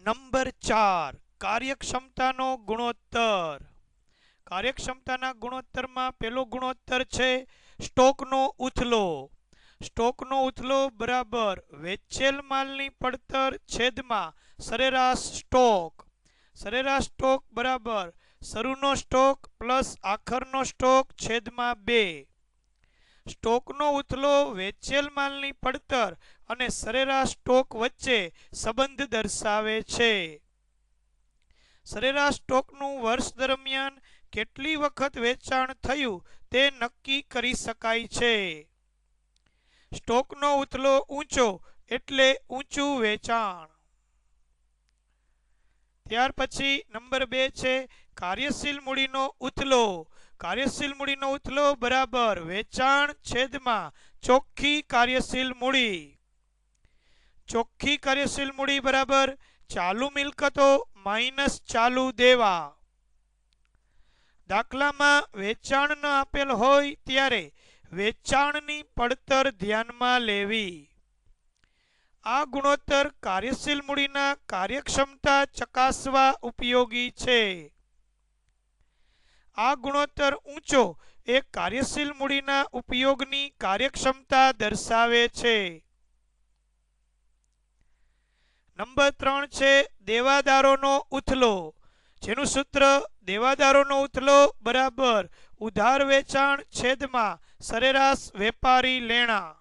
Number 4 કાર્યક્ષમતાનો ગુણોત્તર. કાર્યક્ષમતાના ગુણોત્તરમાં પહેલો ગુણોત્તર છે સ્ટોકનો ઉથલો. સ્ટોકનો ઉથલો બરાબર વેચેલ માલની પડતર છેદમાં સરેરાશ સ્ટોક. સરેરાશ સ્ટોક બરાબર શરૂનો સ્ટોક પ્લસ આખરનો સ્ટોક છેદમાં 2. સ્ટોકનો ઉથલો વેચેલ માલની પડતર અને સરેરાશ સ્ટોક વચ્ચે સંબંધ દર્શાવે છે. સરેરાશ સ્ટોકનું વર્ષ દરમિયાન કેટલી વખત વેચાણ થયું તે નક્કી કરી શકાય છે. સ્ટોકનો ઉથલો ઊંચો એટલે ઊંચું વેચાણ. ત્યાર પછી નંબર 2 છે કાર્યશીલ મૂડીનો ઉથલો. કાર્યશીલ મૂડીનો ઉથલો બરાબર વેચાણ છેદમાં ચોખ્ખી કાર્યશીલ મૂડી. ચોખ્ખી કાર્યશીલ મૂડી બરાબર ચાલુ મિલકતો માઇનસ ચાલુ દેવા. દાખલામાં વેચાણ ન આપેલ હોય ત્યારે વેચાણની પડતર ધ્યાનમાં લેવી. આ ગુણોત્તર કાર્યશીલ મૂડીના કાર્યક્ષમતા ચકાસવા ઉપયોગી છે. આ ગુણોત્તર ઊંચો એ કાર્યશીલ મૂડીના ઉપયોગની કાર્યક્ષમતા દર્શાવે છે. નંબર 3 છે દેવાદારોનો ઉથલો. જેનું સૂત્ર દેવાદારોનો ઉથલો બરાબર ઉધાર વેચાણ છેદમાં સરેરાશ વેપારી લેણા.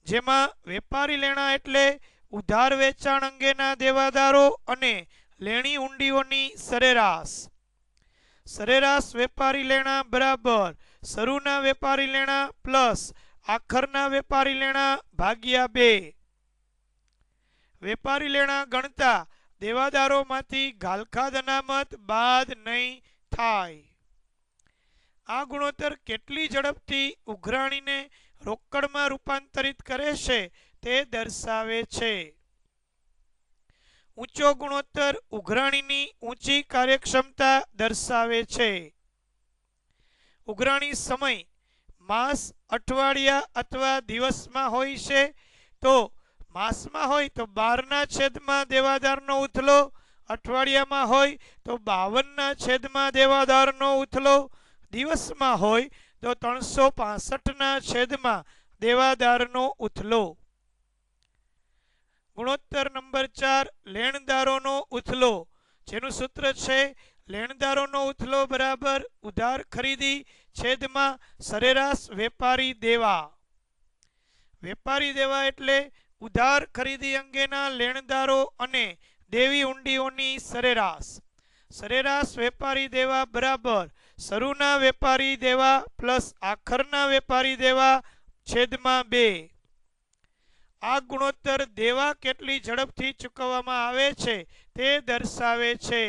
જેમાં વેપારી લેણા એટલે ઉધાર વેચાણ અંગેના દેવાદારો અને લેણી હુંડીઓની સરેરાશ. સરેરાશ વેપારી લેણા બરાબર શરૂના વેપારી લેણા પ્લસ આખરના વેપારી લેણા ભાગ્યા 2. વેપારી લેણા ગણતા દેવાદારોમાંથી ગાલખાદ અનામત બાદ નહીં થાય. આ ગુણોત્તર કેટલી ઝડપથી ઉઘરાણીને રોકડમાં રૂપાંતરિત કરે છે તે દર્શાવે છે. ઊંચો ગુણોત્તર ઉઘરાણીની ઊંચી કાર્યક્ષમતા દર્શાવે છે. ઉઘરાણી સમય માસ, અઠવાડિયા અથવા દિવસમાં હોય છે તો માસમાં હોય તો 12ના છેદમાં દેવાદારનો ઉથલો, અઠવાડિયામાં હોય તો 52ના છેદમાં દેવાદારનો ઉથલો, દિવસમાં હોય તો 365ના છેદમાં દેવાદારનો ઉથલો. ગુણોત્તર નંબર 4 લેણદારોનો ઉથલો. જેનું સૂત્ર છે લેણદારોનો ઉથલો બરાબર ઉધાર ખરીદી છેદમાં સરેરાશ વેપારી દેવા. વેપારી દેવા એટલે ઉધાર ખરીદી અંગેના લેણદારો અને દેવી હુંડીઓની સરેરાશ. સરેરાશ વેપારી દેવા બરાબર શરૂના વેપારી દેવા પ્લસ આખરના વેપારી દેવા છેદમાં 2. આ ગુણોત્તર દેવા કેટલી ઝડપથી ચૂકવવામાં આવે છે તે દર્શાવે છે.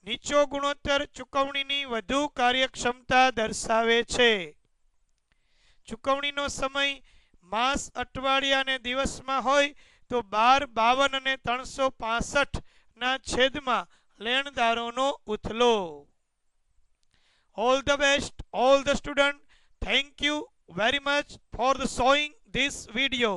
નીચો ગુણોત્તર ચૂકવણીની વધુ કાર્યક્ષમતા દર્શાવે છે. ચૂકવણીનો સમય માસ, અઠવાડિયા અને દિવસમાં હોય તો 12, 52 અને 365ના છેદમાં લેણદારોનો ઉથલો. All the best, all the students. Thank you very much for showing this video.